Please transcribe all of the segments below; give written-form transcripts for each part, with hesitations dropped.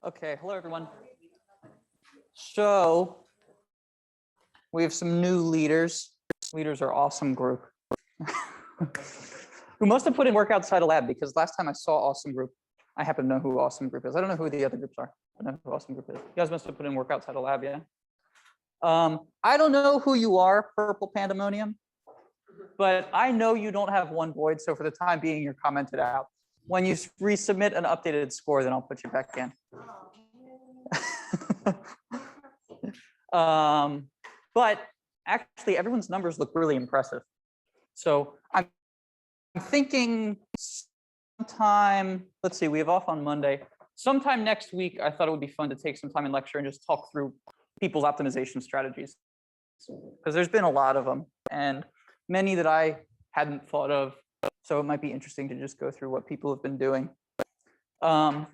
Okay, hello everyone. So we have some new leaders. Leaders are awesome group. Who must have put in work outside a lab, because last time I saw awesome group, I happen to know who awesome group is. I don't know who the other groups are. I don't know who awesome group is. You guys must have put in work outside a lab, yeah? I don't know who you are, Purple Pandemonium, but I know you don't have one void, so for the time being, you're commented out. When you resubmit an updated score, then I'll put you back in. But actually, everyone's numbers look really impressive. So I'm thinking sometime, let's see, we have off on Monday. Sometime next week, I thought it would be fun to take some time in lecture and just talk through people's optimization strategies. Because there's been a lot of them, and many that I hadn't thought of. So it might be interesting to just go through what people have been doing. On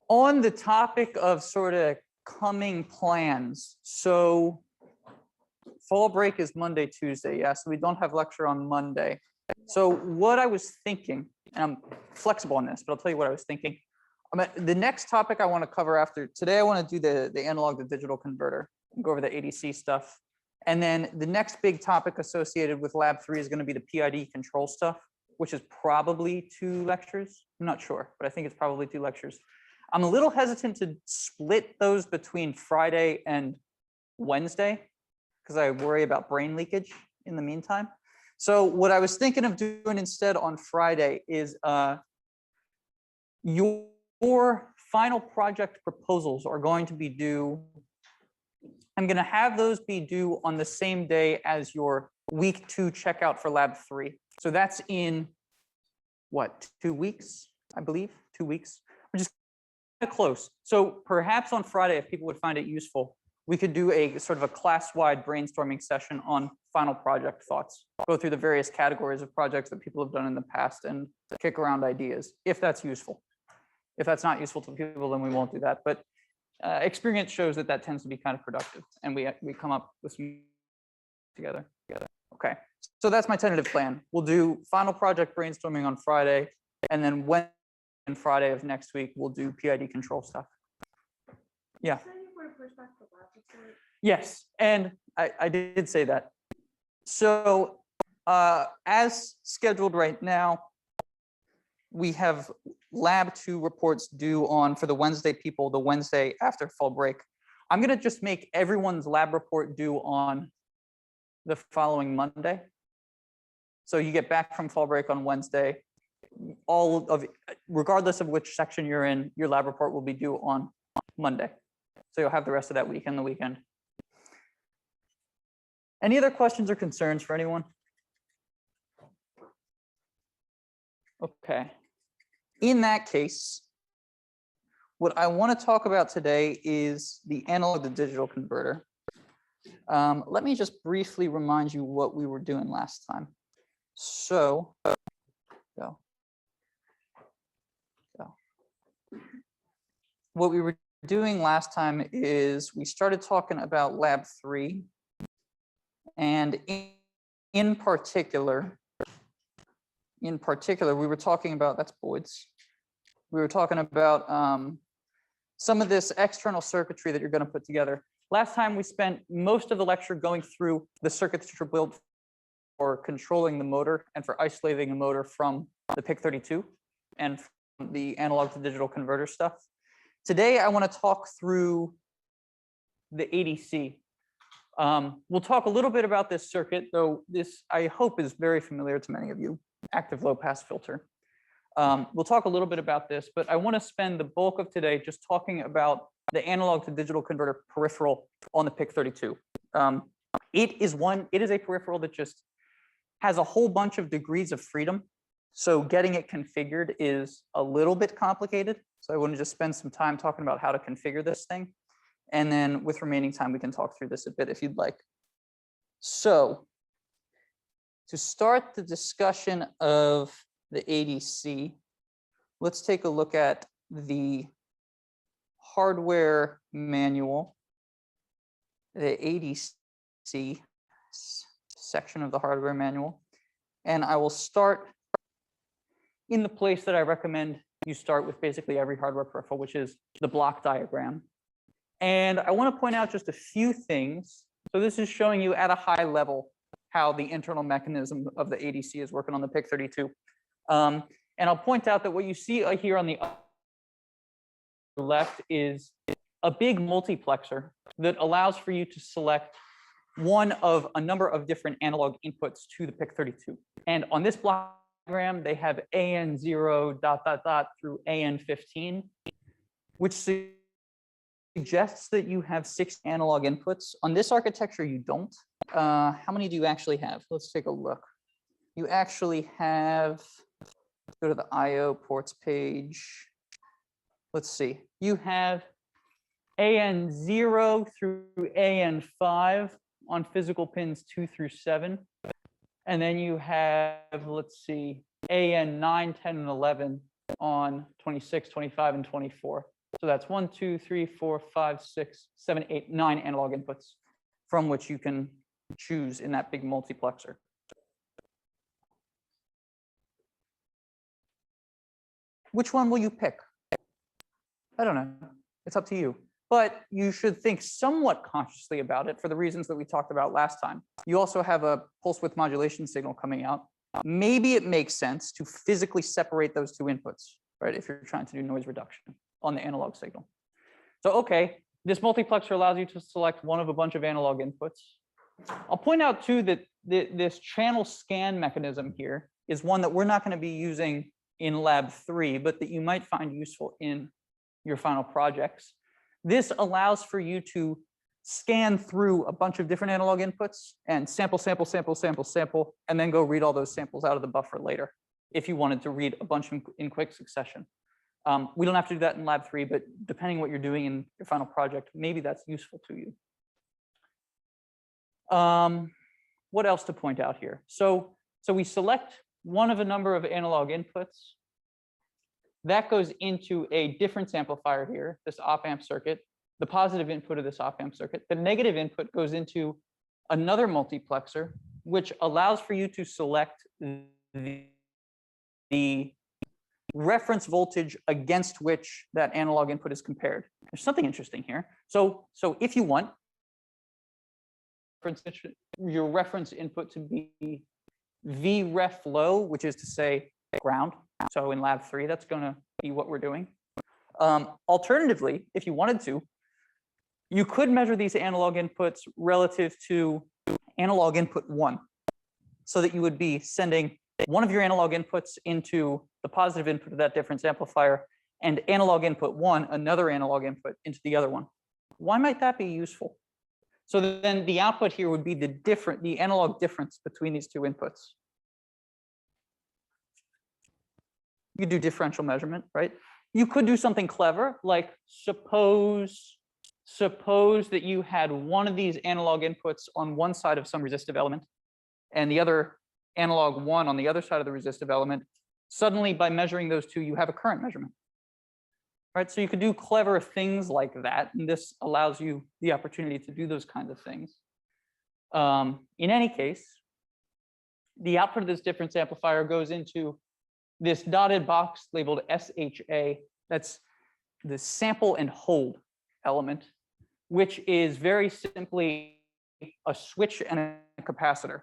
the topic of sort of coming plans, so fall break is Monday, Tuesday, yeah, so we don't have lecture on Monday. So what I was thinking, and I'm flexible on this, but I'll tell you what I was thinking. The next topic I want to cover after today, I want to do the analog to digital converter, go over the ADC stuff. And then the next big topic associated with lab 3 is going to be the PID control stuff, which is probably 2 lectures. I'm not sure, but I think it's probably 2 lectures. I'm a little hesitant to split those between Friday and Wednesday because I worry about brain leakage in the meantime. So what I was thinking of doing instead on Friday is your final project proposals are going to be due. I'm going to have those be due on the same day as your week 2 checkout for lab 3. So that's in what, 2 weeks, I believe, 2 weeks, which is kind of close. So perhaps on Friday, if people would find it useful, we could do a sort of a class-wide brainstorming session on final project thoughts, go through the various categories of projects that people have done in the past and kick around ideas, if that's useful. If that's not useful to people, then we won't do that. But experience shows that that tends to be kind of productive, and we come up with some together. Okay, so that's my tentative plan. We'll do final project brainstorming on Friday, and then Wednesday and Friday of next week, we'll do PID control stuff. Yeah. Yes, and I did say that. So as scheduled right now, we have lab 2 reports due on, for the Wednesday people, the Wednesday after fall break. I'm going to just make everyone's lab report due on the following Monday. So you get back from fall break on Wednesday. All of, regardless of which section you're in, your lab report will be due on Monday. So you'll have the rest of that week and the weekend. Any other questions or concerns for anyone? Okay. In that case, what I want to talk about today is the analog to digital converter. Let me just briefly remind you what we were doing last time. So, what we were doing last time is we started talking about lab 3, and in particular, we were talking about, that's Boids. We were talking about some of this external circuitry that you're going to put together. Last time we spent most of the lecture going through the circuits that you're built for controlling the motor and for isolating the motor from the PIC32 and from the analog to digital converter stuff. Today, I want to talk through the ADC. We'll talk a little bit about this circuit, though this, I hope, is very familiar to many of you. Active low pass filter. We'll talk a little bit about this, but I want to spend the bulk of today just talking about the analog to digital converter peripheral on the PIC32. It is a peripheral that just has a whole bunch of degrees of freedom. So getting it configured is a little bit complicated. So I want to just spend some time talking about how to configure this thing. And then with remaining time, we can talk through this a bit if you'd like. So to start the discussion of the ADC, let's take a look at the hardware manual, the ADC section of the hardware manual. And I will start in the place that I recommend you start with basically every hardware peripheral, which is the block diagram. And I want to point out just a few things. So this is showing you at a high level how the internal mechanism of the ADC is working on the PIC32. And I'll point out that what you see here on the left is a big multiplexer that allows for you to select one of a number of different analog inputs to the PIC32. And on this block diagram, they have AN0 ... through AN15, which suggests that you have 6 analog inputs. On this architecture, you don't. How many do you actually have? Let's take a look. You actually have, go to the IO ports page. Let's see. You have AN0 through AN5 on physical pins 2 through 7. And then you have, let's see, AN9, 10, and 11 on 26, 25, and 24. So that's 1, 2, 3, 4, 5, 6, 7, 8, 9 analog inputs from which you can choose in that big multiplexer. Which one will you pick? I don't know. It's up to you. But you should think somewhat consciously about it for the reasons that we talked about last time. You also have a pulse width modulation signal coming out. Maybe it makes sense to physically separate those 2 inputs, right? If you're trying to do noise reduction on the analog signal. So, okay, this multiplexer allows you to select one of a bunch of analog inputs. I'll point out too that this channel scan mechanism here is one that we're not going to be using in lab 3, but that you might find useful in your final projects. This allows for you to scan through a bunch of different analog inputs and sample, sample, sample, sample, sample, and then go read all those samples out of the buffer later if you wanted to read a bunch in quick succession. We don't have to do that in lab 3, but depending on what you're doing in your final project, maybe that's useful to you. What else to point out here? So we select one of a number of analog inputs. That goes into a difference amplifier here, this op-amp circuit, the positive input of this op-amp circuit. The negative input goes into another multiplexer, which allows for you to select the reference voltage against which that analog input is compared. There's something interesting here. So if you want your reference input to be Vref low, which is to say ground. So in lab 3, that's going to be what we're doing. Alternatively, if you wanted to, you could measure these analog inputs relative to analog input 1, so that you would be sending one of your analog inputs into the positive input of that difference amplifier, and analog input 1, another analog input, into the other one. Why might that be useful? So then the output here would be the analog difference between these 2 inputs. You do differential measurement, right? You could do something clever, like suppose that you had one of these analog inputs on one side of some resistive element and the other analog 1 on the other side of the resistive element. Suddenly, by measuring those 2, you have a current measurement, right? So you could do clever things like that, and this allows you the opportunity to do those kinds of things. In any case, the output of this difference amplifier goes into this dotted box labeled SHA. That's the sample and hold element, which is very simply a switch and a capacitor.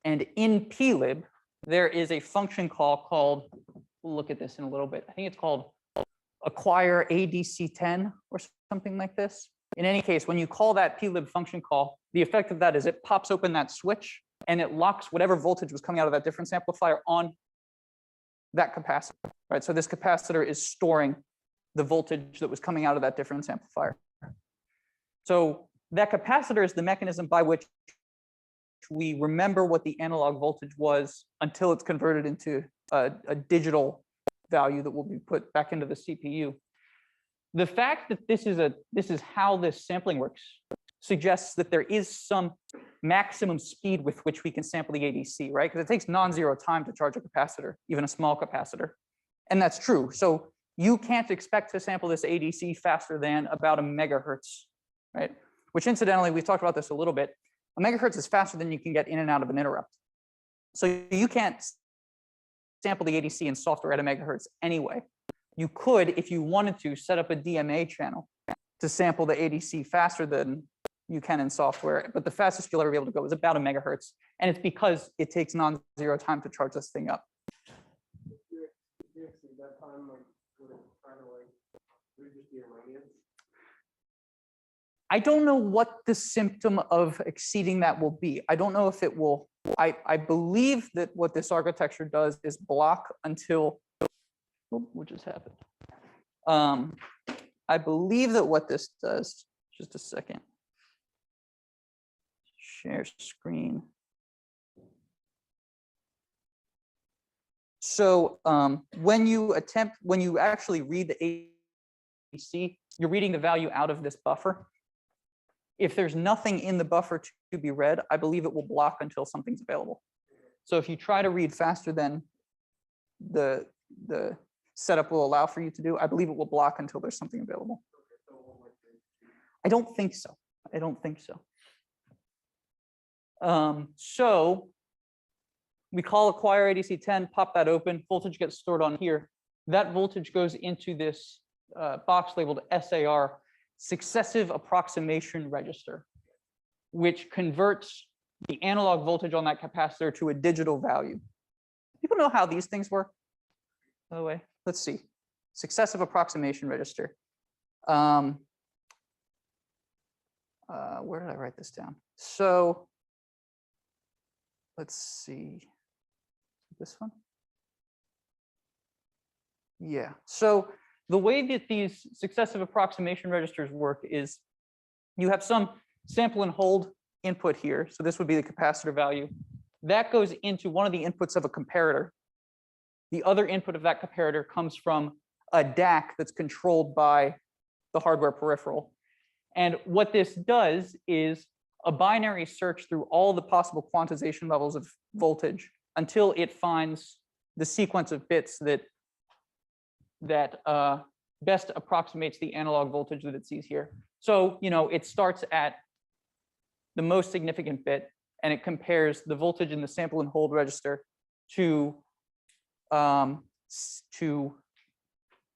And in plib, there is a function call called, we'll look at this in a little bit. I think it's called acquire ADC10 or something like this. In any case, when you call that plib function call, the effect of that is it pops open that switch and it locks whatever voltage was coming out of that difference amplifier on that capacitor, right? So this capacitor is storing the voltage that was coming out of that difference amplifier. So that capacitor is the mechanism by which we remember what the analog voltage was until it's converted into a digital value that will be put back into the CPU. The fact that this is how this sampling works suggests that there is some maximum speed with which we can sample the ADC, right? Because it takes non-zero time to charge a capacitor, even a small capacitor. And that's true. So you can't expect to sample this ADC faster than about a megahertz, right? Which incidentally, we've talked about this a little bit. A megahertz is faster than you can get in and out of an interrupt. So you can't sample the ADC in software at a megahertz anyway. you could, if you wanted to, set up a DMA channel to sample the ADC faster than you can in software. But the fastest you'll ever be able to go is about 1 megahertz. And it's because it takes non-zero time to charge this thing up. I don't know what the symptom of exceeding that will be. I don't know if it will. I believe that what this architecture does is block until, what just happened? I believe that what this does, just a second. Share screen. So when you actually read the ADC, you're reading the value out of this buffer. If there's nothing in the buffer to be read, I believe it will block until something's available. So if you try to read faster than the setup will allow for you to do, I believe it will block until there's something available. I don't think so. I don't think so. So we call acquire ADC 10, pop that open, voltage gets stored on here. That voltage goes into this box labeled SAR, successive approximation register, which converts the analog voltage on that capacitor to a digital value. People know how these things work, by the way? Let's see. Successive approximation register. Where did I write this down? So let's see. This one? Yeah. So the way that these successive approximation registers work is you have some sample and hold input here. So this would be the capacitor value. That goes into one of the inputs of a comparator. The other input of that comparator comes from a DAC that's controlled by the hardware peripheral. And what this does is a binary search through all the possible quantization levels of voltage until it finds the sequence of bits that best approximates the analog voltage that it sees here. So, it starts at the most significant bit, and it compares the voltage in the sample and hold register to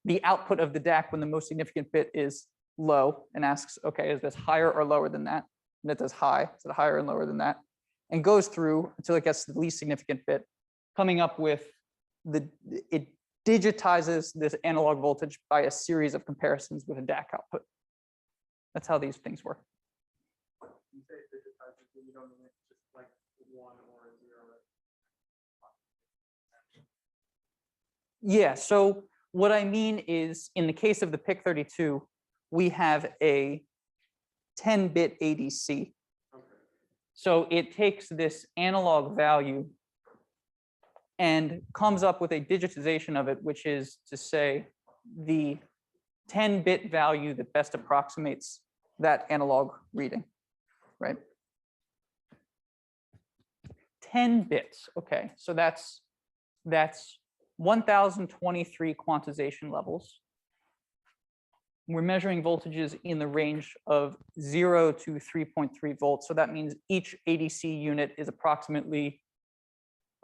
the output of the DAC when the most significant bit is low, and asks, okay, is this higher or lower than that? And it does high, is it higher and lower than that? And goes through until it gets to the least significant bit, coming up with it digitizes this analog voltage by a series of comparisons with a DAC output. That's how these things work. You say digitizes, you don't mean it's just like 1 or 0. Yeah, so what I mean is, in the case of the PIC32, we have a 10-bit ADC. So it takes this analog value and comes up with a digitization of it, which is to say the 10-bit value that best approximates that analog reading, right? 10 bits, okay, so that's 1023 quantization levels. We're measuring voltages in the range of 0 to 3.3 volts. So that means each ADC unit is approximately,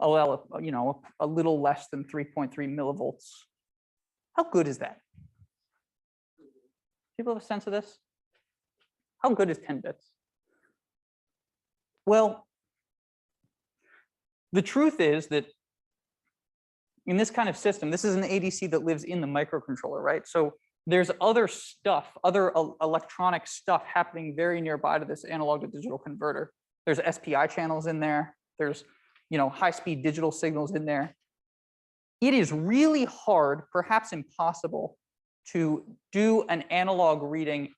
a little less than 3.3 millivolts. How good is that? People have a sense of this? How good is 10 bits? Well, the truth is that in this kind of system, this is an ADC that lives in the microcontroller, right? So there's other stuff, other electronic stuff happening very nearby to this analog to digital converter. There's SPI channels in there. There's high-speed digital signals in there. It is really hard, perhaps impossible, to do an analog reading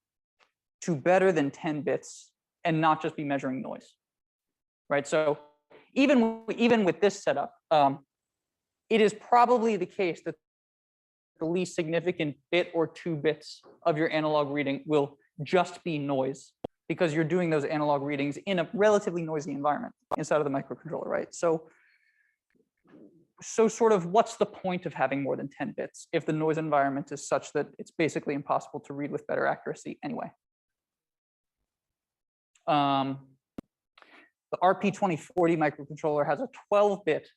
to better than 10 bits and not just be measuring noise, right? So even with this setup, it is probably the case that the least significant bit or 2 bits of your analog reading will just be noise, because you're doing those analog readings in a relatively noisy environment inside of the microcontroller, right? So sort of what's the point of having more than 10 bits if the noise environment is such that it's basically impossible to read with better accuracy anyway? The RP2040 microcontroller has a 12-bit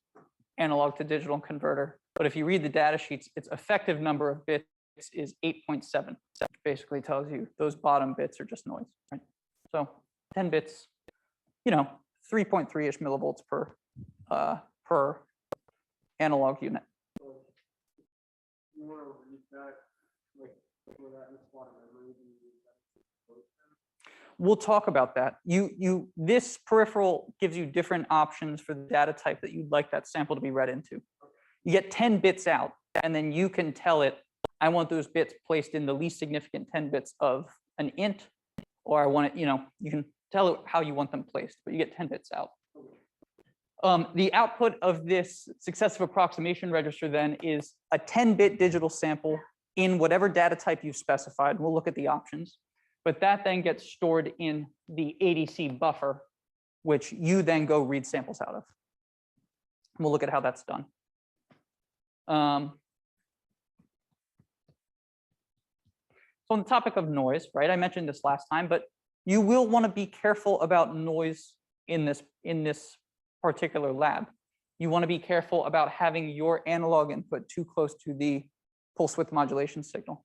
analog to digital converter. But if you read the data sheets, its effective number of bits is 8.7. Which basically tells you those bottom bits are just noise, right? So 10 bits, 3.3-ish millivolts per analog unit. You want to read that, like, for that in the slot memory, We'll talk about that. This peripheral gives you different options for the data type that you'd like that sample to be read into. You get 10 bits out, and then you can tell it, I want those bits placed in the least significant 10 bits of an int, or I want it, you can tell it how you want them placed, but you get 10 bits out. The output of this successive approximation register then is a 10-bit digital sample in whatever data type you've specified. We'll look at the options. But that then gets stored in the ADC buffer, which you then go read samples out of. We'll look at how that's done. So on the topic of noise, right? I mentioned this last time, but you will want to be careful about noise in this particular lab. You want to be careful about having your analog input too close to the pulse width modulation signal.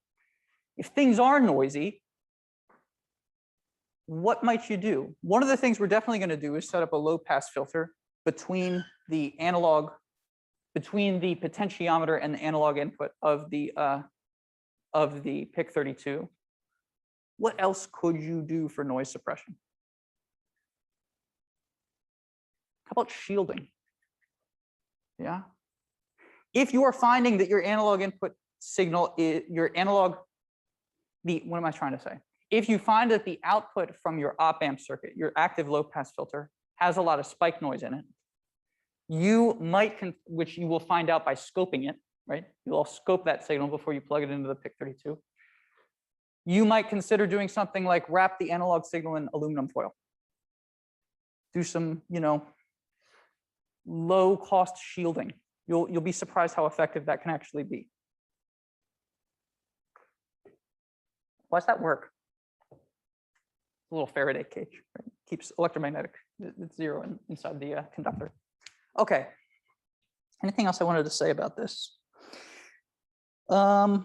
If things are noisy, what might you do? One of the things we're definitely going to do is set up a low pass filter between the potentiometer and the analog input of the PIC32. What else could you do for noise suppression? How about shielding? Yeah. If you are finding that your analog input signal is what am I trying to say? If you find that the output from your op-amp circuit, your active low-pass filter, has a lot of spike noise in it, you might, which you will find out by scoping it, right? You'll scope that signal before you plug it into the PIC32. You might consider doing something like wrap the analog signal in aluminum foil. Do some, low-cost shielding. You'll be surprised how effective that can actually be. Why does that work? A little Faraday cage, right? Keeps electromagnetic. It's zero inside the conductor. Okay. Anything else I wanted to say about this? I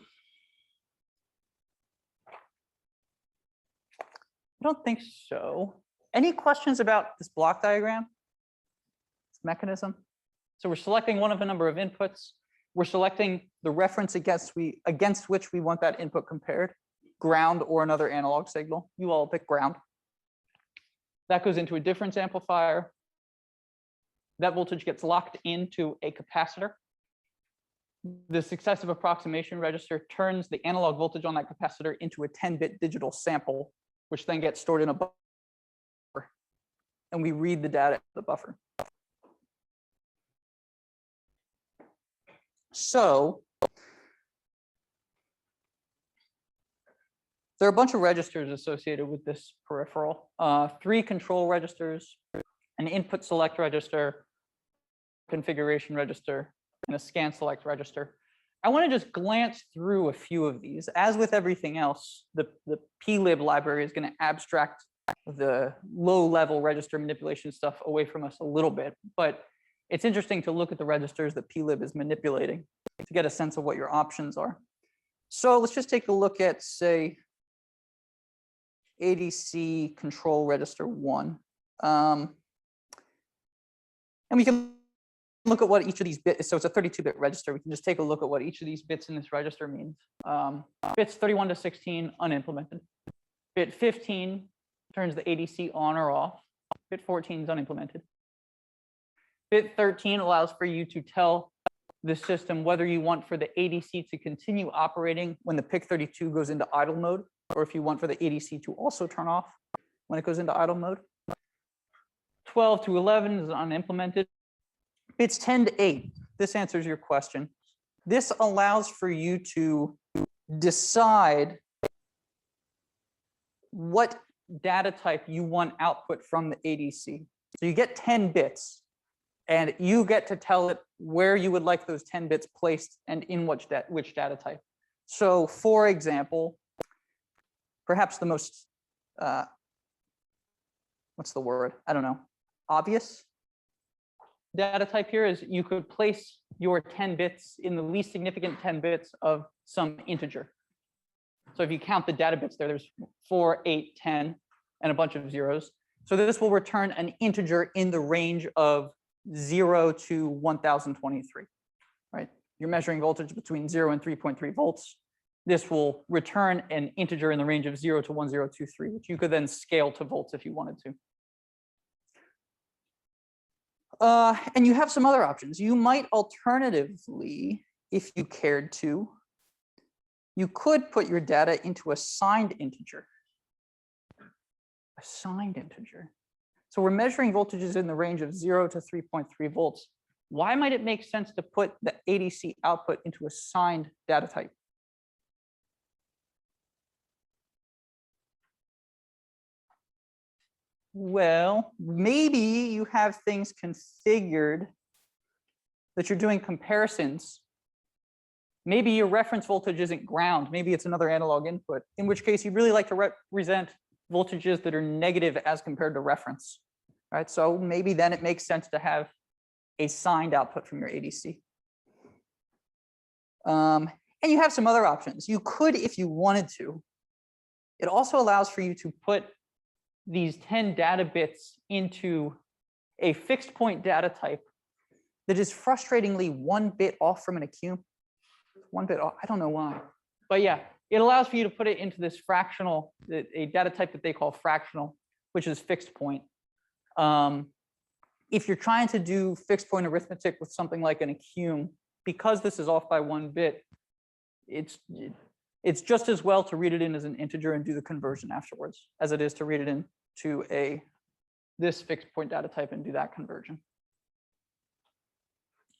don't think so. Any questions about this block diagram? This mechanism? So we're selecting one of a number of inputs. We're selecting the reference against which we want that input compared. Ground or another analog signal. You all pick ground. That goes into a difference amplifier. That voltage gets locked into a capacitor. The successive approximation register turns the analog voltage on that capacitor into a 10-bit digital sample, which then gets stored in a buffer. And we read the data in the buffer. So there are a bunch of registers associated with this peripheral. 3 control registers, an input select register, configuration register, and a scan select register. I want to just glance through a few of these. As with everything else, the plib library is going to abstract the low-level register manipulation stuff away from us a little bit, but it's interesting to look at the registers that plib is manipulating to get a sense of what your options are. So let's just take a look at, say, ADC control register 1. And we can look at what each of these bits, so it's a 32-bit register. We can just take a look at what each of these bits in this register means. Bits 31 to 16, unimplemented. Bit 15 turns the ADC on or off. Bit 14 is unimplemented. Bit 13 allows for you to tell the system whether you want for the ADC to continue operating when the PIC32 goes into idle mode, or if you want for the ADC to also turn off when it goes into idle mode. 12 to 11 is unimplemented. Bits 10 to 8, this answers your question. This allows for you to decide what data type you want output from the ADC. So you get 10 bits, and you get to tell it where you would like those 10 bits placed and in which data type. So for example, perhaps the most, what's the word? I don't know, obvious data type here is you could place your 10 bits in the least significant 10 bits of some integer. So if you count the data bits there, there's 4, 8, 10, and a bunch of zeros. So this will return an integer in the range of 0 to 1023, right? You're measuring voltage between 0 and 3.3 volts. This will return an integer in the range of 0 to 1023, which you could then scale to volts if you wanted to. And you have some other options. You might alternatively, if you cared to, you could put your data into a signed integer. A signed integer. So we're measuring voltages in the range of 0 to 3.3 volts. Why might it make sense to put the ADC output into a signed data type? Well, maybe you have things configured that you're doing comparisons. Maybe your reference voltage isn't ground. Maybe it's another analog input, in which case you'd really like to represent voltages that are negative as compared to reference. Right? So maybe then it makes sense to have a signed output from your ADC. And you have some other options. You could, if you wanted to. It also allows for you to put these 10 data bits into a fixed point data type that is frustratingly 1 bit off from an accum. 1 bit off, I don't know why. But yeah, it allows for you to put it into this fractional, a data type that they call fractional, which is fixed point. If you're trying to do fixed point arithmetic with something like an accum, because this is off by 1 bit, it's just as well to read it in as an integer and do the conversion afterwards as it is to read it into this fixed point data type and do that conversion.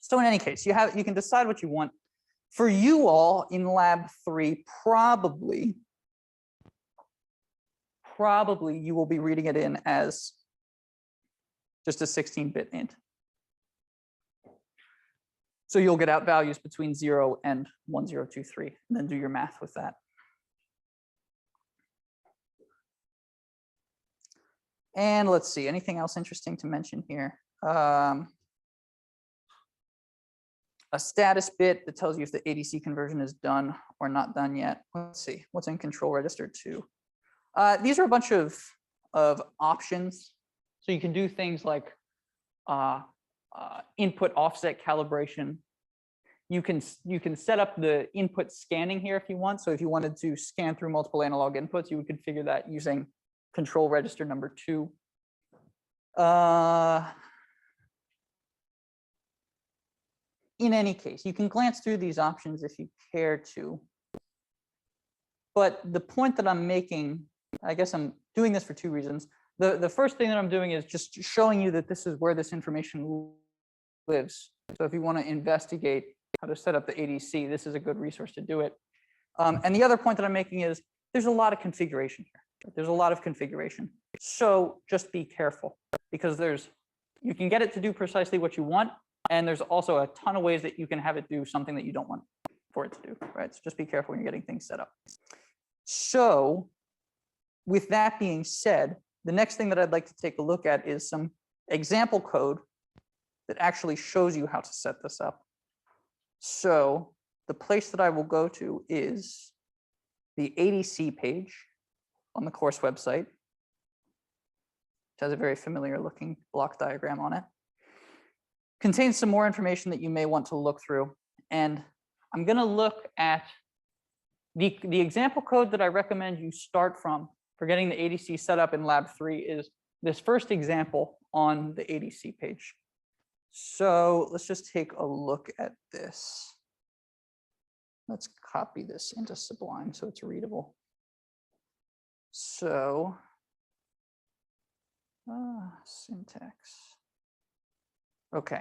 So in any case, you can decide what you want. For you all in lab 3, probably you will be reading it in as just a 16-bit int. So you'll get out values between 0 and 1023, and then do your math with that. And let's see, anything else interesting to mention here? A status bit that tells you if the ADC conversion is done or not done yet. Let's see, what's in control register 2? These are a bunch of options. So you can do things like input offset calibration. You can set up the input scanning here if you want. So if you wanted to scan through multiple analog inputs, you would configure that using control register number 2. In any case, you can glance through these options if you care to. But the point that I'm making, I guess I'm doing this for 2 reasons. The first thing that I'm doing is just showing you that this is where this information lives. So if you want to investigate how to set up the ADC, this is a good resource to do it. And the other point that I'm making is there's a lot of configuration here. There's a lot of configuration. So just be careful, because you can get it to do precisely what you want, and there's also a ton of ways that you can have it do something that you don't want for it to do, right? So just be careful when you're getting things set up. So with that being said, the next thing that I'd like to take a look at is some example code that actually shows you how to set this up. So the place that I will go to is the ADC page on the course website, which has a very familiar looking block diagram on it. Contains some more information that you may want to look through. And I'm going to look at the example code that I recommend you start from for getting the ADC set up in lab 3 is this first example on the ADC page. So let's just take a look at this. Let's copy this into Sublime so it's readable. So syntax. Okay.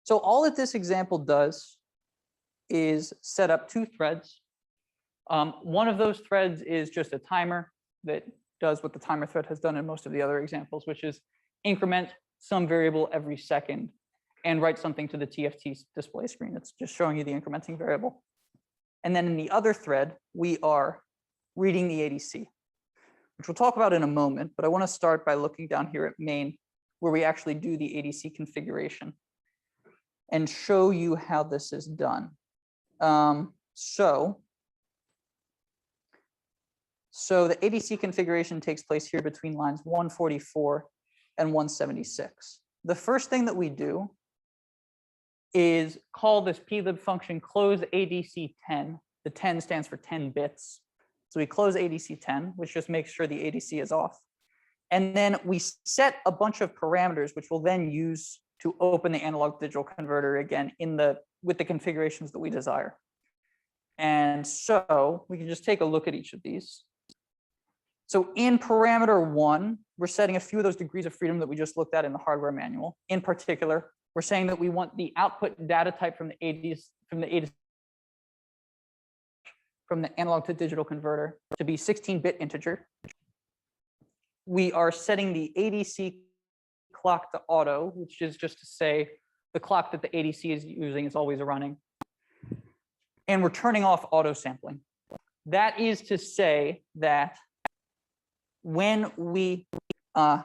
So all that this example does is set up 2 threads. One of those threads is just a timer that does what the timer thread has done in most of the other examples, which is increment some variable every second and write something to the TFT display screen. It's just showing you the incrementing variable. And then in the other thread, we are reading the ADC, which we'll talk about in a moment, but I want to start by looking down here at main where we actually do the ADC configuration and show you how this is done. So the ADC configuration takes place here between lines 144 and 176. The first thing that we do is call this plib function close ADC 10. The 10 stands for 10 bits. So we close ADC 10, which just makes sure the ADC is off. And then we set a bunch of parameters, which we'll then use to open the analog to digital converter again with the configurations that we desire. And so we can just take a look at each of these. So in parameter 1, we're setting a few of those degrees of freedom that we just looked at in the hardware manual. In particular, we're saying that we want the output data type from the analog to digital converter to be 16-bit integer. We are setting the ADC clock to auto, which is just to say the clock that the ADC is using is always running. And we're turning off auto sampling. That is to say that when we are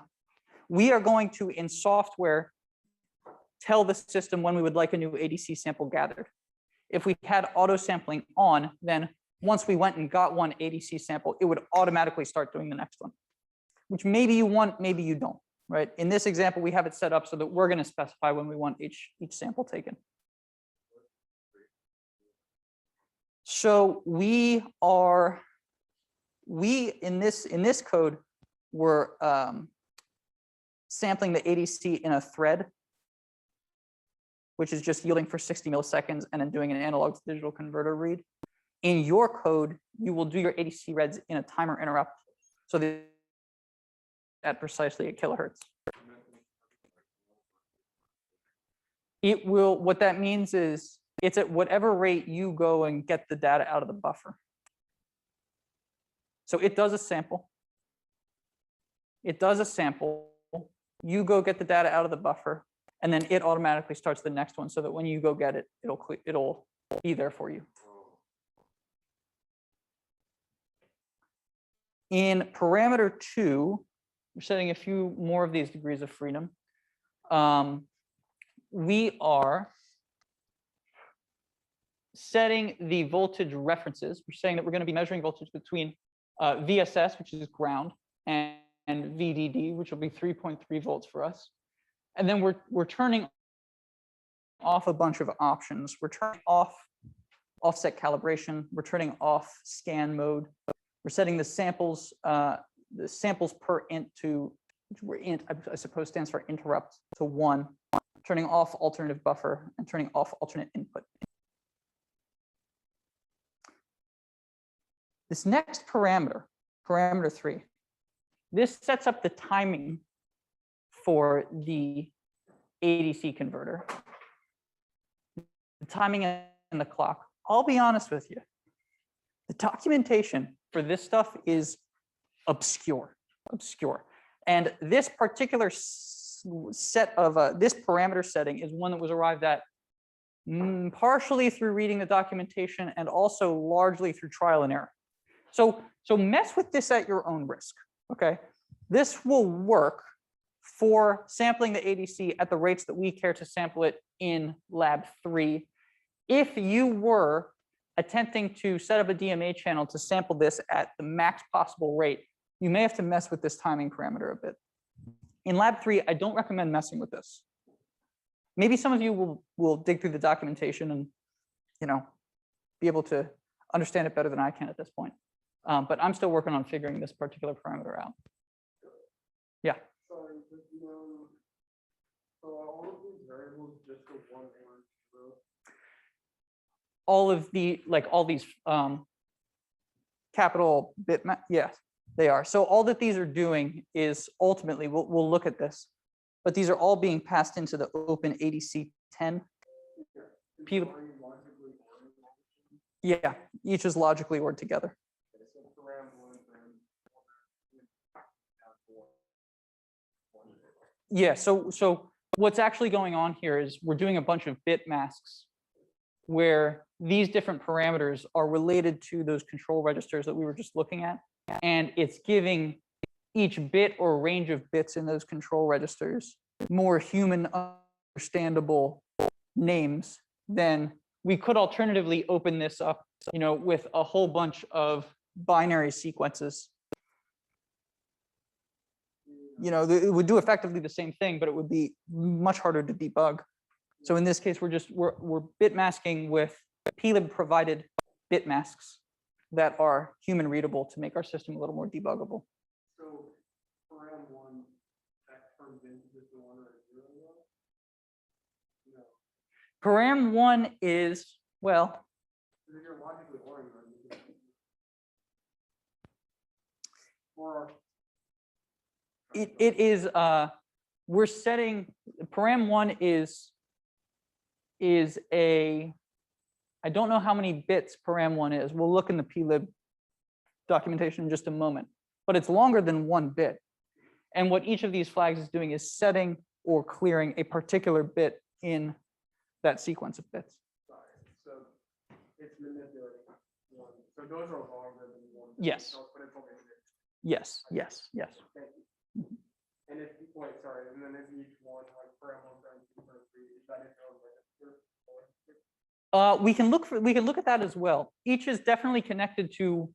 going to, in software, tell the system when we would like a new ADC sample gathered. If we had auto sampling on, then once we went and got one ADC sample, it would automatically start doing the next one, which maybe you want, maybe you don't, right? In this example, we have it set up so that we're going to specify when we want each sample taken. So in this code, we're sampling the ADC in a thread, which is just yielding for 60 milliseconds and then doing an analog to digital converter read. In your code, you will do your ADC reads in a timer interrupt, so that at precisely 8 kilohertz. It will, what that means is it's at whatever rate you go and get the data out of the buffer. So it does a sample. It does a sample. You go get the data out of the buffer, and then it automatically starts the next one so that when you go get it, it'll be there for you. In parameter 2, we're setting a few more of these degrees of freedom. We are setting the voltage references. We're saying that we're going to be measuring voltage between VSS, which is ground, and VDD, which will be 3.3 volts for us. And then we're turning off a bunch of options. We're turning off offset calibration. We're turning off scan mode. We're setting the samples per int to, where int I suppose stands for interrupt, to 1. Turning off alternative buffer and turning off alternate input. This next parameter, parameter 3, this sets up the timing for the ADC converter. The timing and the clock. I'll be honest with you. The documentation for this stuff is obscure. And this particular set of this parameter setting is one that was arrived at partially through reading the documentation and also largely through trial and error. So mess with this at your own risk, okay? This will work for sampling the ADC at the rates that we care to sample it in lab 3. If you were attempting to set up a DMA channel to sample this at the max possible rate, you may have to mess with this timing parameter a bit. In lab 3, I don't recommend messing with this. Maybe some of you will dig through the documentation and, be able to understand it better than I can at this point. But I'm still working on figuring this particular parameter out. Yeah. Sorry, but so are all of these variables just for one word? All of all these capital bit, yes, they are. So all that these are doing is ultimately, we'll look at this, but these are all being passed into the open ADC 10. Yeah, each is logically ORed together. Yeah, so what's actually going on here is we're doing a bunch of bit masks where these different parameters are related to those control registers that we were just looking at. And it's giving each bit or range of bits in those control registers more human understandable names, then we could alternatively open this up, with a whole bunch of binary sequences. It would do effectively the same thing, but it would be much harder to debug. So in this case, we're bit masking with plib provided bit masks that are human readable to make our system a little more debuggable. So param one that turns into just a 1 or a 0 though? No. Param one is, well, Because if you're logically organized, you can- or it is, we're setting, param one is a, I don't know how many bits param one is. We'll look in the plib documentation in just a moment, but it's longer than 1 bit. And what each of these flags is doing is setting or clearing a particular bit in that sequence of bits. sorry, so it's manipulating one. So those are longer than 1. Yes. But it's only a bit. Yes, yes, yes. Thank you. And if, wait, sorry, and then if each one, like param 1, param 2, param 3, is that its own register? We can look at that as well. Each is definitely connected to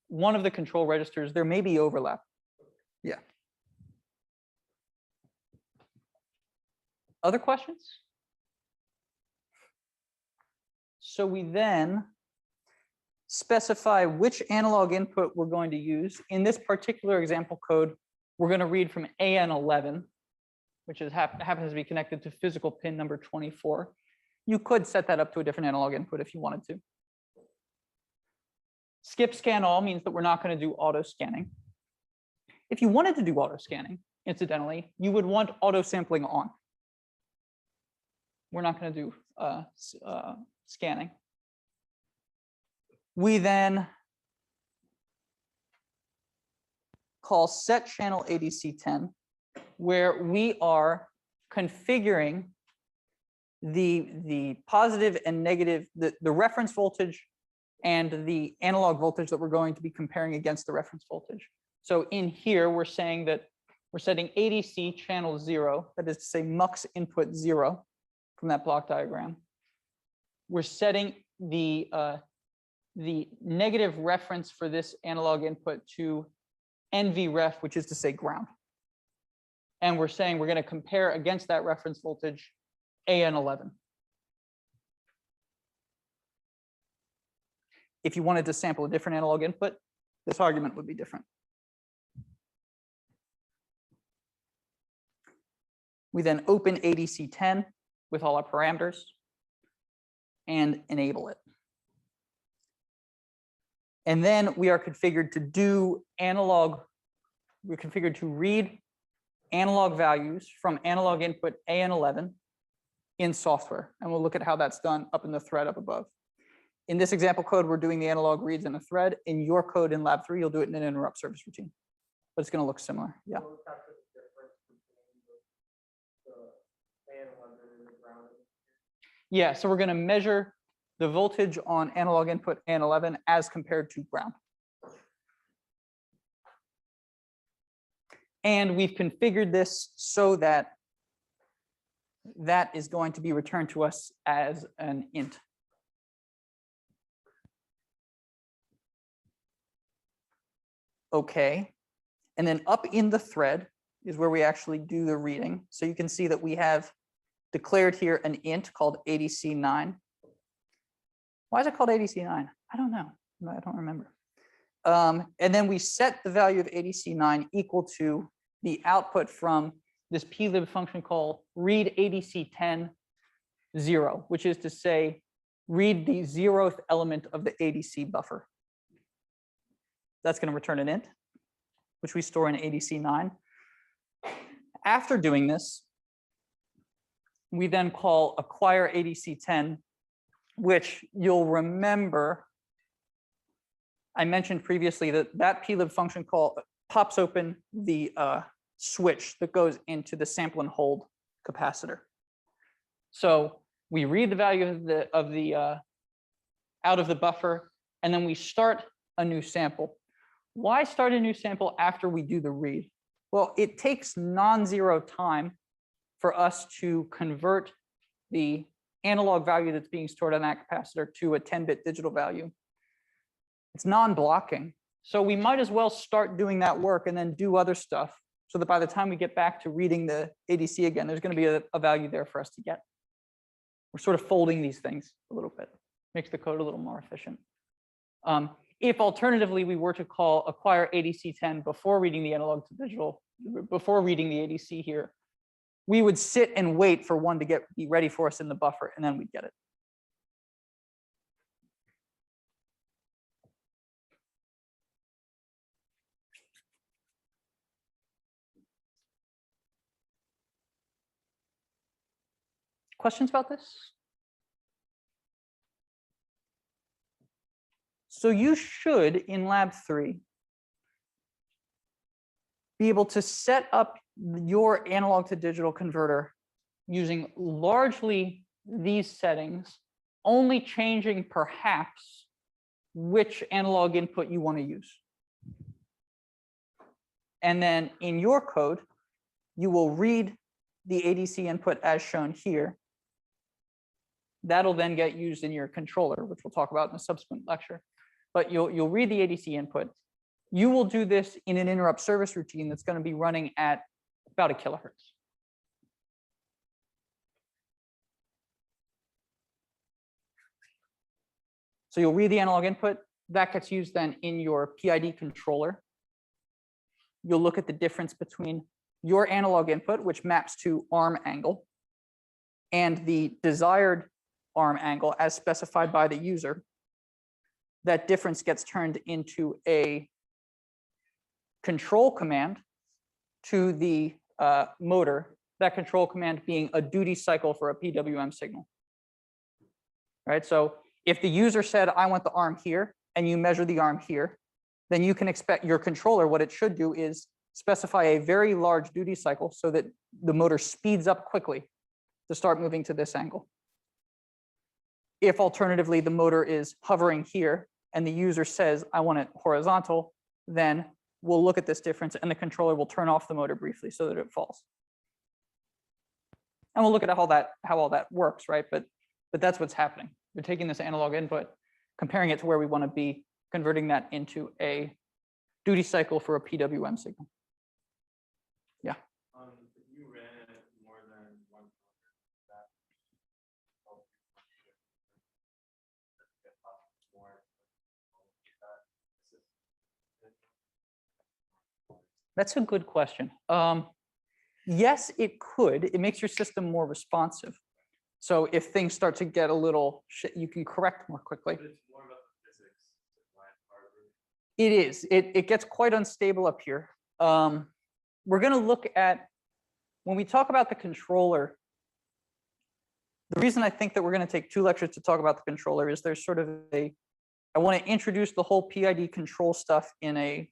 one of the control registers. There may be overlap. Yeah. Other questions? So we then specify which analog input we're going to use. In this particular example code, we're going to read from AN11, which happens to be connected to physical pin number 24. You could set that up to a different analog input if you wanted to. Skip scan all means that we're not going to do auto scanning. If you wanted to do auto scanning, incidentally, you would want auto sampling on. We're not going to do scanning. We then call set channel ADC10, where we are configuring the positive and negative, the reference voltage and the analog voltage that we're going to be comparing against the reference voltage. So in here, we're saying that we're setting ADC channel 0, that is to say mux input 0 from that block diagram. We're setting the negative reference for this analog input to NV ref, which is to say ground. And we're saying we're going to compare against that reference voltage AN11. If you wanted to sample a different analog input, this argument would be different. We then open ADC10 with all our parameters and enable it. And then we are configured to do analog, we're configured to read analog values from analog input AN11 in software. And we'll look at how that's done up in the thread up above. In this example code, we're doing the analog reads in a thread. In your code in lab 3, you'll do it in an interrupt service routine. But it's going to look similar. Yeah. So that's the difference between the AN11 and the ground. Yeah. So we're going to measure the voltage on analog input AN11 as compared to ground. And we've configured this so that that is going to be returned to us as an int. Okay. And then up in the thread is where we actually do the reading. So you can see that we have declared here an int called ADC9. Why is it called ADC9? I don't know. I don't remember. And then we set the value of ADC9 equal to the output from this plib function called read ADC10 0, which is to say, read the 0th element of the ADC buffer. That's going to return an int, which we store in ADC9. After doing this, we then call acquire ADC10, which you'll remember I mentioned previously that that plib function call pops open the switch that goes into the sample and hold capacitor. So we read the value of the out of the buffer, and then we start a new sample. Why start a new sample after we do the read? Well, it takes non-zero time for us to convert the analog value that's being stored on that capacitor to a 10-bit digital value. It's non-blocking. So we might as well start doing that work and then do other stuff so that by the time we get back to reading the ADC again, there's going to be a value there for us to get. We're sort of folding these things a little bit, makes the code a little more efficient. If alternatively we were to acquire ADC10 before reading the analog to digital, before reading the ADC here, we would sit and wait for one to be ready for us in the buffer, and then we'd get it. Questions about this? So you should, in lab 3, be able to set up your analog to digital converter using largely these settings, only changing perhaps which analog input you want to use. And then in your code, you will read the ADC input as shown here. That'll then get used in your controller, which we'll talk about in a subsequent lecture. But you'll read the ADC input. You will do this in an interrupt service routine that's going to be running at about 1 kilohertz. So you'll read the analog input. That gets used then in your PID controller. You'll look at the difference between your analog input, which maps to arm angle, and the desired arm angle as specified by the user. That difference gets turned into a control command to the motor, that control command being a duty cycle for a PWM signal. Right? So if the user said, I want the arm here, and you measure the arm here, then you can expect your controller, what it should do is specify a very large duty cycle so that the motor speeds up quickly to start moving to this angle. If alternatively the motor is hovering here and the user says, I want it horizontal, then we'll look at this difference and the controller will turn off the motor briefly so that it falls. And we'll look at how all that works, right? But that's what's happening. We're taking this analog input, comparing it to where we want to be, converting that into a duty cycle for a PWM signal. Yeah. If you ran it more than 1 that helps more. That's a good question. Yes, it could. It makes your system more responsive. So if things start to get a little shit, you can correct more quickly. But it's more about the physics. It is. It gets quite unstable up here. We're going to look at, when we talk about the controller, the reason I think that we're going to take 2 lectures to talk about the controller is there's sort of I want to introduce the whole PID control stuff in a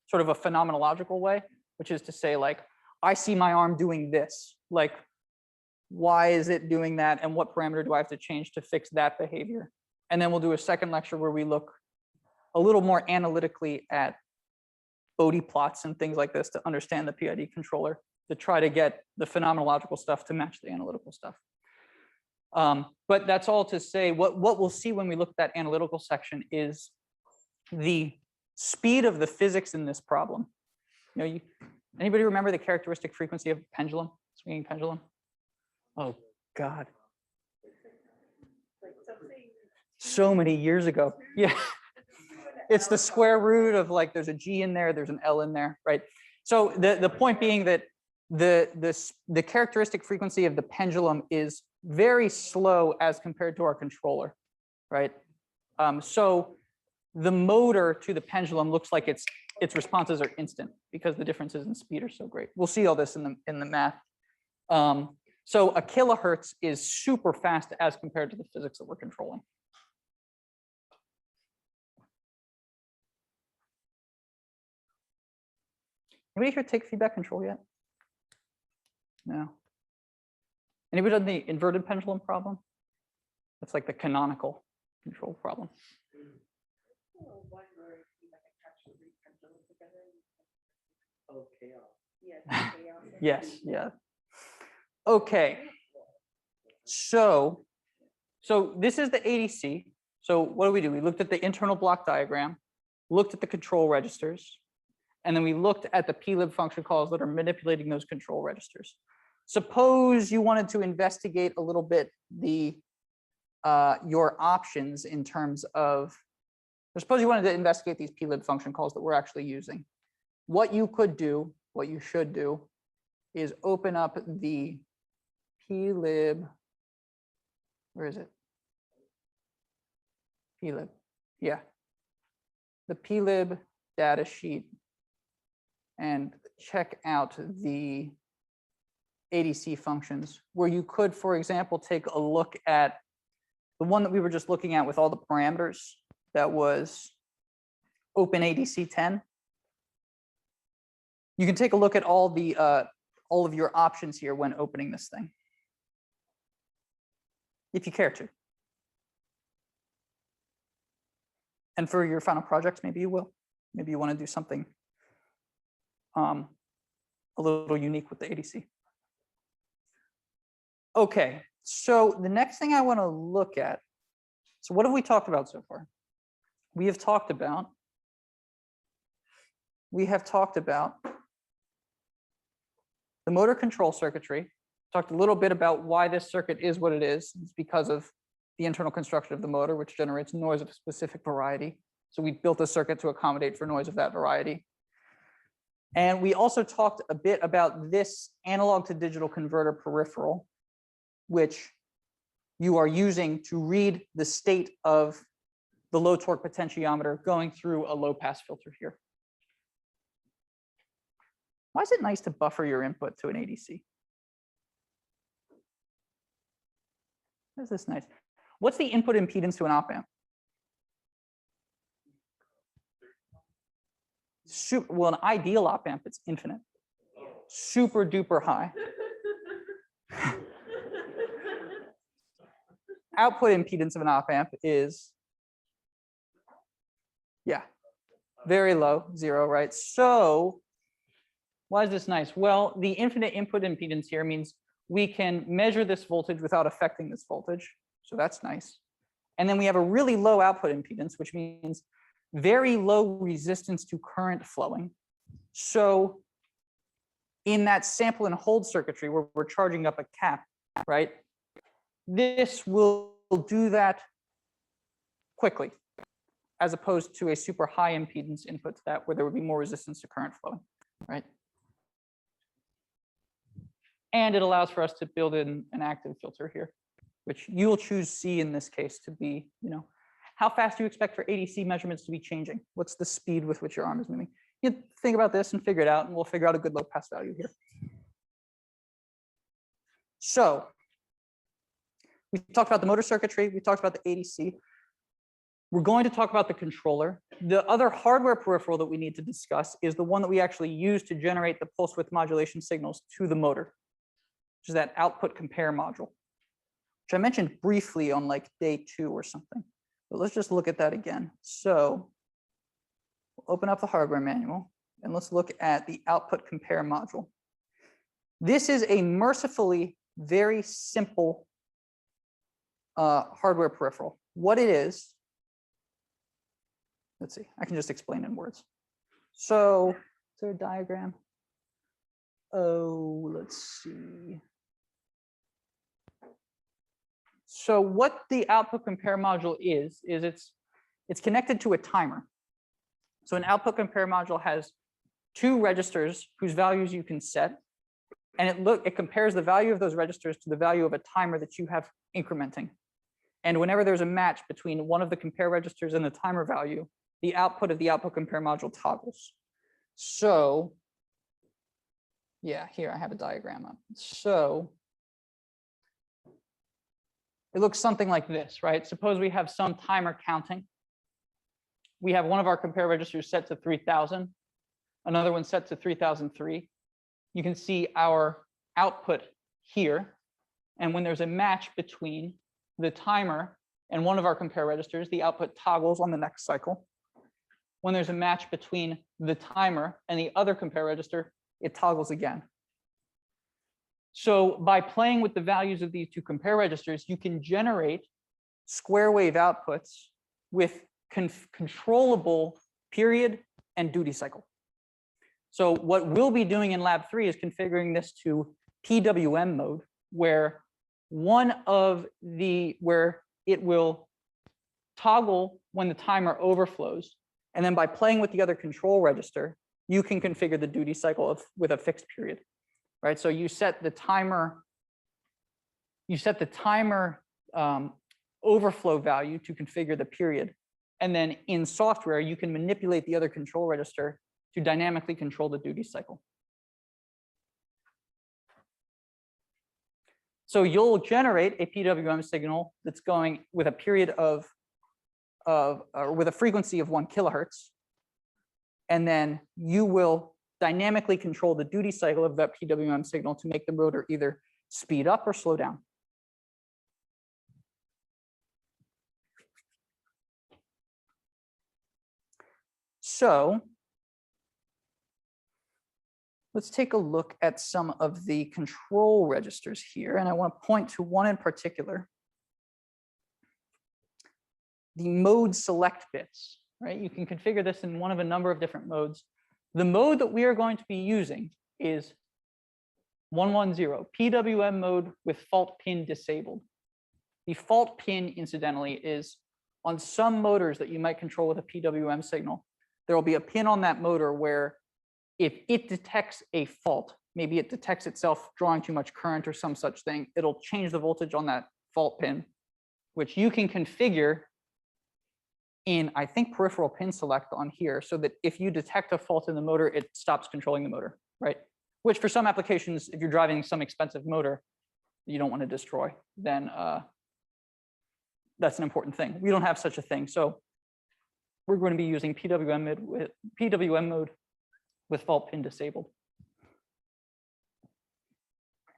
sort of a phenomenological way, which is to say, like, I see my arm doing this. Like, why is it doing that? And what parameter do I have to change to fix that behavior? And then we'll do a second lecture where we look a little more analytically at Boids plots and things like this to understand the PID controller, to try to get the phenomenological stuff to match the analytical stuff. But that's all to say, what we'll see when we look at that analytical section is the speed of the physics in this problem. You know, anybody remember the characteristic frequency of pendulum, swinging pendulum? Oh God. So many years ago. Yeah. It's the square root of, like, there's a G in there, there's an L in there, right? So the point being that the characteristic frequency of the pendulum is very slow as compared to our controller, right? So the motor to the pendulum looks like its responses are instant because the differences in speed are so great. We'll see all this in the math. So 1 kilohertz is super fast as compared to the physics that we're controlling. Anybody here take feedback control yet? No. Anybody done the inverted pendulum problem? That's like the canonical control problem. Oh, chaos. Yes, yeah. Okay. So this is the ADC. So what do? We looked at the internal block diagram, looked at the control registers, and then we looked at the plib function calls that are manipulating those control registers. Suppose you wanted to investigate a little bit the your options in terms of, or suppose you wanted to investigate these plib function calls that we're actually using. What you could do, what you should do, is open up the plib. Where is it? Plib. Yeah. The plib data sheet and check out the ADC functions, where you could, for example, take a look at the one that we were just looking at with all the parameters. That was OpenADC10. You can take a look at all of your options here when opening this thing, if you care to. And for your final projects, maybe you will. Maybe you want to do something a little unique with the ADC. Okay, so the next thing I want to look at, so what have we talked about so far? We have talked about the motor control circuitry, talked a little bit about why this circuit is what it is. It's because of the internal construction of the motor, which generates noise of a specific variety. So we built a circuit to accommodate for noise of that variety. And we also talked a bit about this analog to digital converter peripheral, which you are using to read the state of the low torque potentiometer going through a low pass filter here. Why is it nice to buffer your input to an ADC? Why is this nice? What's the input impedance to an op amp? Well, an ideal op amp, it's infinite. Super duper high. Output impedance of an op amp is, yeah, very low, 0, right? So why is this nice? Well, the infinite input impedance here means we can measure this voltage without affecting this voltage. So that's nice. And then we have a really low output impedance, which means very low resistance to current flowing. So in that sample and hold circuitry where we're charging up a cap, right? This will do that quickly, as opposed to a super high impedance input to that, where there would be more resistance to current flowing, right? And it allows for us to build in an active filter here, which you will choose C in this case to be, how fast do you expect for ADC measurements to be changing? What's the speed with which your arm is moving? You think about this and figure it out, and we'll figure out a good low pass value here. So we talked about the motor circuitry, we talked about the ADC. We're going to talk about the controller. The other hardware peripheral that we need to discuss is the one that we actually use to generate the pulse width modulation signals to the motor, which is that output compare module, which I mentioned briefly on like day 2 or something. But let's just look at that again. So we'll open up the hardware manual and let's look at the output compare module. This is a mercifully very simple hardware peripheral. What it is, let's see, I can just explain in words. So is there a diagram? Oh, let's see. So what the output compare module is it's connected to a timer. So an output compare module has 2 registers whose values you can set, and it compares the value of those registers to the value of a timer that you have incrementing. And whenever there's a match between one of the compare registers and the timer value, the output of the output compare module toggles. So yeah, here I have a diagram up. So it looks something like this, right? Suppose we have some timer counting. We have one of our compare registers set to 3000, another one set to 3003. You can see our output here. And when there's a match between the timer and one of our compare registers, the output toggles on the next cycle. When there's a match between the timer and the other compare register, it toggles again. So by playing with the values of these two compare registers, you can generate square wave outputs with controllable period and duty cycle. So what we'll be doing in lab 3 is configuring this to PWM mode, where it will toggle when the timer overflows. And then by playing with the other control register, you can configure the duty cycle with a fixed period, right? So you set the timer overflow value to configure the period. And then in software, you can manipulate the other control register to dynamically control the duty cycle. So you'll generate a PWM signal that's going with a period with a frequency of 1 kilohertz. And then you will dynamically control the duty cycle of that PWM signal to make the motor either speed up or slow down. So let's take a look at some of the control registers here. And I want to point to one in particular, the mode select bits, right? You can configure this in one of a number of different modes. The mode that we are going to be using is 110, PWM mode with fault pin disabled. The fault pin, incidentally, is on some motors that you might control with a PWM signal. There will be a pin on that motor where if it detects a fault, maybe it detects itself drawing too much current or some such thing, it'll change the voltage on that fault pin, which you can configure in, I think, peripheral pin select on here, so that if you detect a fault in the motor, it stops controlling the motor, right? Which for some applications, if you're driving some expensive motor you don't want to destroy, then that's an important thing. We don't have such a thing. So we're going to be using PWM mode with fault pin disabled.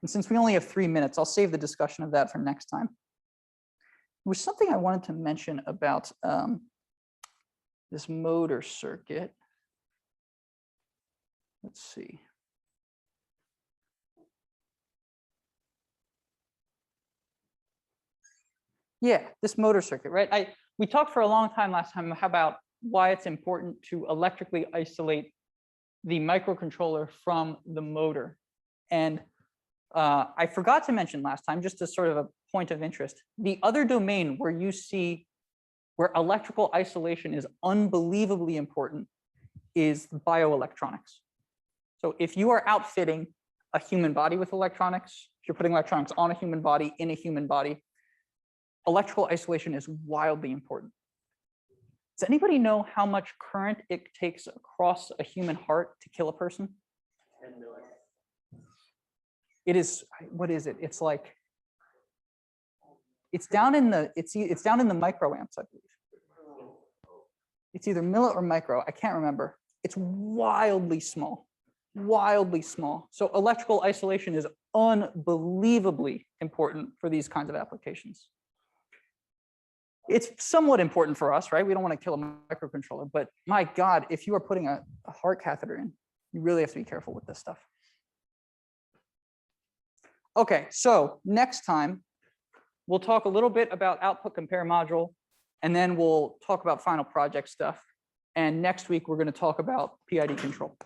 And since we only have 3 minutes, I'll save the discussion of that for next time. There was something I wanted to mention about this motor circuit. Let's see. Yeah, this motor circuit, right? We talked for a long time last time about why it's important to electrically isolate the microcontroller from the motor. And I forgot to mention last time, just as sort of a point of interest, the other domain where you see where electrical isolation is unbelievably important is bioelectronics. So if you are outfitting a human body with electronics, if you're putting electronics on a human body, in a human body, electrical isolation is wildly important. Does anybody know how much current it takes across a human heart to kill a person? 10 million. It is, what is it? It's like, it's down in the microamps, I believe. It's either milli or micro, I can't remember. It's wildly small, wildly small. So electrical isolation is unbelievably important for these kinds of applications. It's somewhat important for us, right? We don't want to kill a microcontroller, but my God, if you are putting a heart catheter in, you really have to be careful with this stuff. Okay, so next time, we'll talk a little bit about output compare module, and then we'll talk about final project stuff. And next week, we're going to talk about PID control.